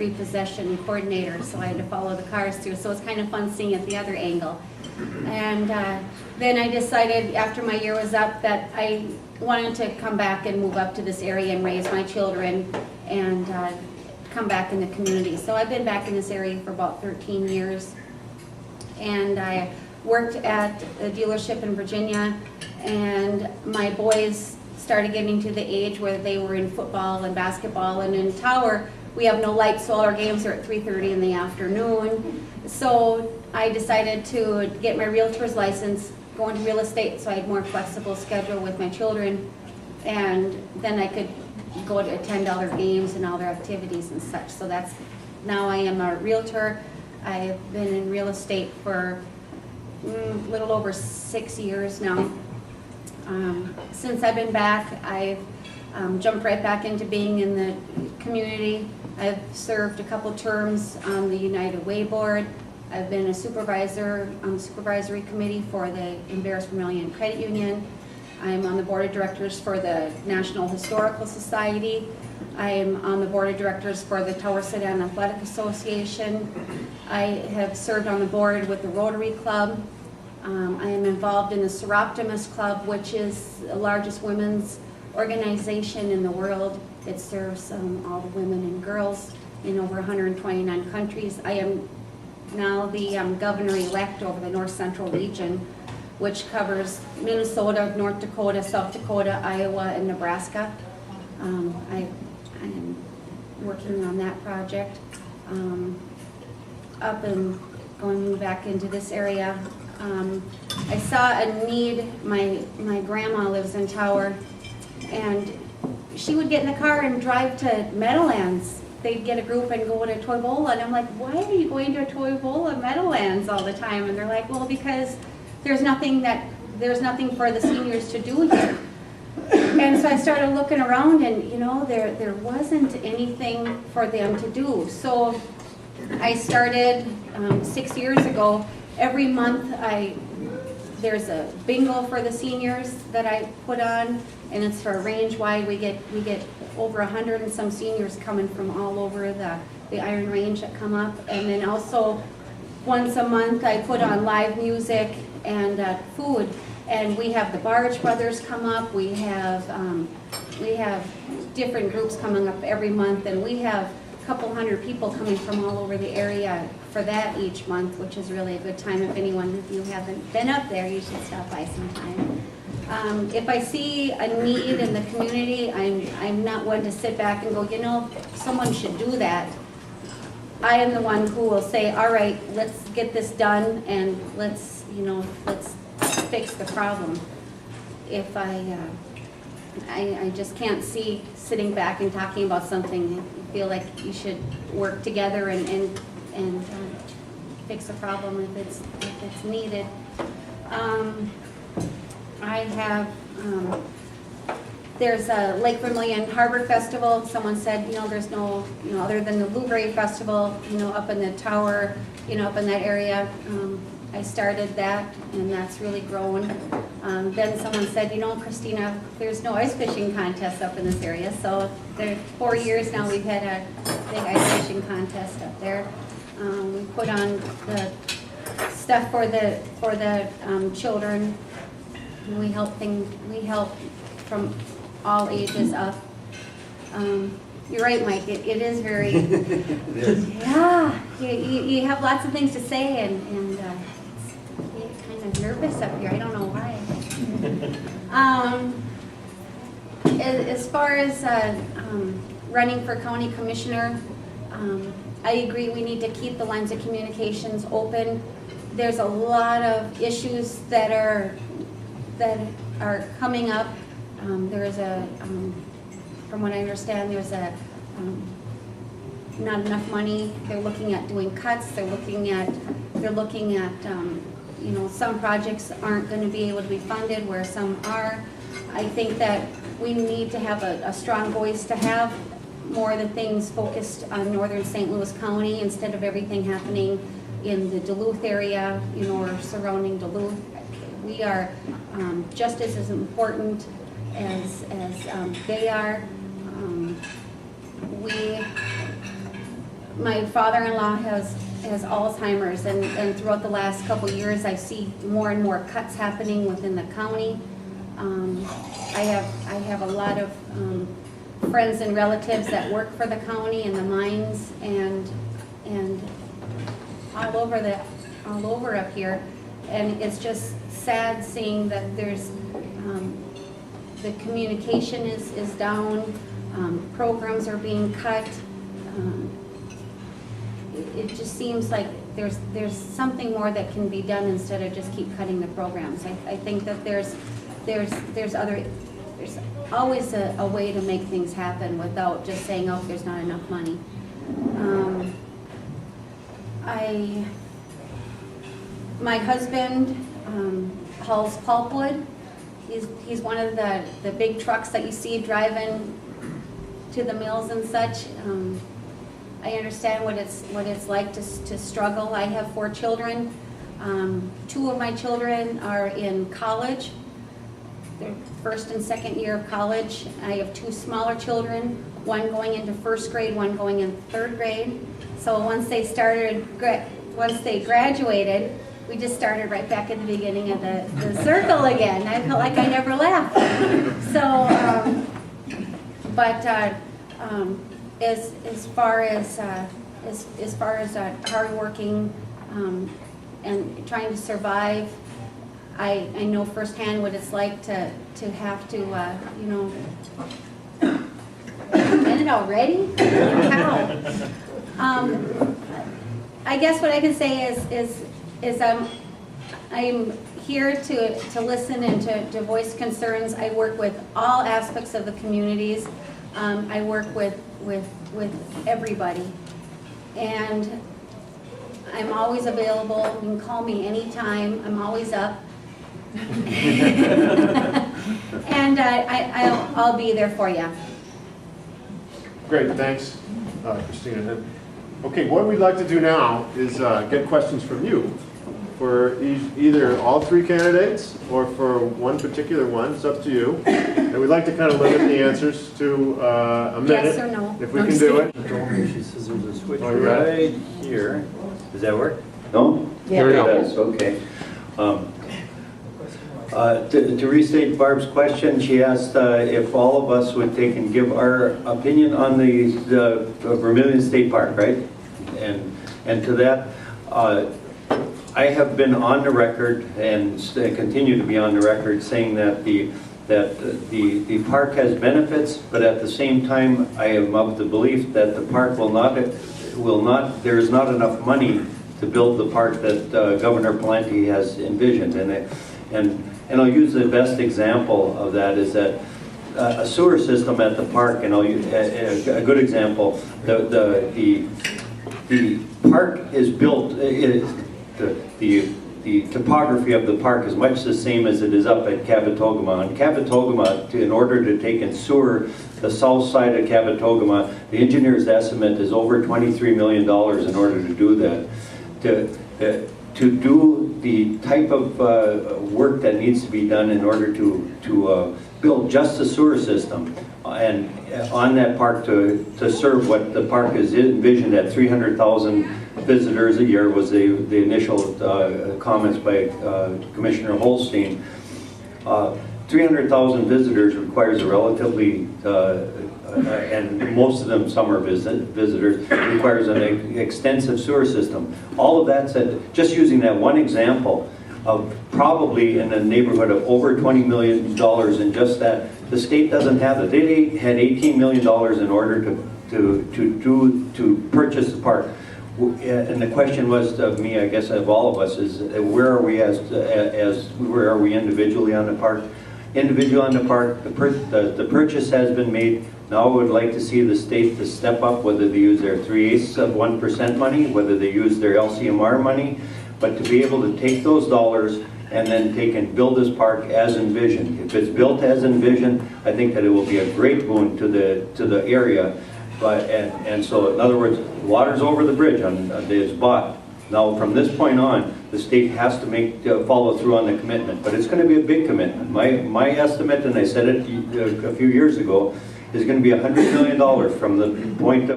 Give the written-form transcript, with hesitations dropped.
repossession coordinator, so I had to follow the cars through. So it's kind of fun seeing it the other angle. And then I decided after my year was up that I wanted to come back and move up to this area and raise my children and come back in the community. So I've been back in this area for about 13 years. And I worked at a dealership in Virginia, and my boys started getting to the age where they were in football and basketball, and in Tower we have no lights, so all our games are at 3:30 in the afternoon. So I decided to get my realtor's license, go into real estate, so I had more flexible schedule with my children, and then I could go to attend all their games and all their activities and such. So that's, now I am a realtor. I've been in real estate for a little over 6 years now. Since I've been back, I've jumped right back into being in the community. I've served a couple terms on the United Way Board. I've been a supervisor on the supervisory committee for the Embarrassed Vermilion Credit Union. I'm on the board of directors for the National Historical Society. I am on the board of directors for the Tower Sedan Athletic Association. I have served on the board with the Rotary Club. I am involved in the Seroptimus Club, which is the largest women's organization in the world. It serves all the women and girls in over 129 countries. I am now the governor-elect over the North Central region, which covers Minnesota, North Dakota, South Dakota, Iowa, and Nebraska. I am working on that project. Up and going back into this area. I saw a need. My grandma lives in Tower, and she would get in the car and drive to Meadowlands. They'd get a group and go to Toivola, and I'm like, why are you going to Toivola Meadowlands all the time? And they're like, well, because there's nothing for the seniors to do here. And so I started looking around, and you know, there wasn't anything for them to do. So I started 6 years ago. Every month there's a bingo for the seniors that I put on, and it's for range wide. We get over 100 and some seniors coming from all over the Iron Range that come up. And then also once a month I put on live music and food. And we have the Barge Brothers come up. We have different groups coming up every month, and we have a couple hundred people coming from all over the area for that each month, which is really a good time. If anyone of you haven't been up there, you should stop by sometime. If I see a need in the community, I'm not one to sit back and go, you know, someone should do that. I am the one who will say, all right, let's get this done, and let's fix the problem. If I just can't see sitting back and talking about something. I feel like you should work together and fix the problem if it's needed. I have there's a Lake Vermilion Harbor Festival. Someone said, you know, there's no, you know, other than the Blueberry Festival, you know, up in the Tower, you know, up in that area. I started that, and that's really grown. Then someone said, you know, Christina, there's no ice fishing contest up in this area. So there 4 years now we've had a big ice fishing contest up there. We put on the stuff for the children. We help from all ages up. You're right, Mike. It is very. It is. Yeah, you have lots of things to say, and you get kind of nervous up here. I don't know why. As far as running for county commissioner, I agree we need to keep the lines of communications open. There's a lot of issues that are coming up. There is from what I understand, there's not enough money. They're looking at doing cuts. They're looking at you know, some projects aren't going to be able to be funded where some are. I think that we need to have a strong voice to have more of the things focused on northern St. Louis County instead of everything happening in the Duluth area, you know, or surrounding Duluth. We are just as important as they are. my father-in-law has Alzheimer's, and throughout the last couple of years, I see more and more cuts happening within the county. I have a lot of friends and relatives that work for the county in the mines and all over up here, and it's just sad seeing that there's the communication is down, programs are being cut. It just seems like there's something more that can be done instead of just keep cutting the programs. I think that there's always a way to make things happen without just saying, oh, there's not enough money. My husband hauls pulpwood. He's one of the big trucks that you see driving to the mills and such. I understand what it's like to struggle. I have 4 children. 2 of my children are in college. They're first and second year of college. I have 2 smaller children, one going into 1st grade, one going in 3rd grade. So once they graduated, we just started right back at the beginning of the circle again. I felt like I never left. So, as far as hardworking and trying to survive, I know firsthand what it's like to have to, end it already? How? I guess what I can say is I'm here to listen and to voice concerns. I work with all aspects of the communities. I work with everybody, and I'm always available. You can call me anytime. I'm always up. And I'll be there for you. Great, thanks, Christina. Okay, what we'd like to do now is get questions from you for either all 3 candidates or for one particular one. It's up to you. And we'd like to kind of limit the answers to a minute. Yes or no? If we can do it. She says there's a switch right here. Does that work? No? Yeah. Here we go. It does, okay. To restate Barb's question, she asked if all of us would take and give our opinion on the Vermilion State Park, right? And to that, I have been on the record and continue to be on the record saying that the park has benefits, but at the same time, I am of the belief that the park there is not enough money to build the park that Governor Palante has envisioned. And I'll use the best example of that is that a sewer system at the park, and I'll use a good example. The park is built. The topography of the park is much the same as it is up at Cabotogama. And Cabotogama, in order to take and sewer the south side of Cabotogama, the engineer's estimate is over $23 million in order to do that. To do the type of work that needs to be done in order to build just a sewer system and on that park to serve what the park is envisioned at 300,000 visitors a year was the initial comments by Commissioner Holstein. 300,000 visitors requires a relatively, and most of them summer visitors, requires an extensive sewer system. All of that said, just using that one example of probably in the neighborhood of over $20 million in just that, the state doesn't have it. They had $18 million in order to purchase the park. And the question was of me, I guess, of all of us, is where are we where are we individually on the park? Individual on the park, the purchase has been made. Now I would like to see the state to step up, whether they use their 3/8 of 1% money, whether they use their LCMR money, but to be able to take those dollars and then take and build this park as envisioned. If it's built as envisioned, I think that it will be a great boon to the area. And so, in other words, water's over the bridge it's bought. Now, from this point on, the state has to follow through on the commitment, but it's going to be a big commitment. My estimate, and I said it a few years ago, is going to be $100 million from the point of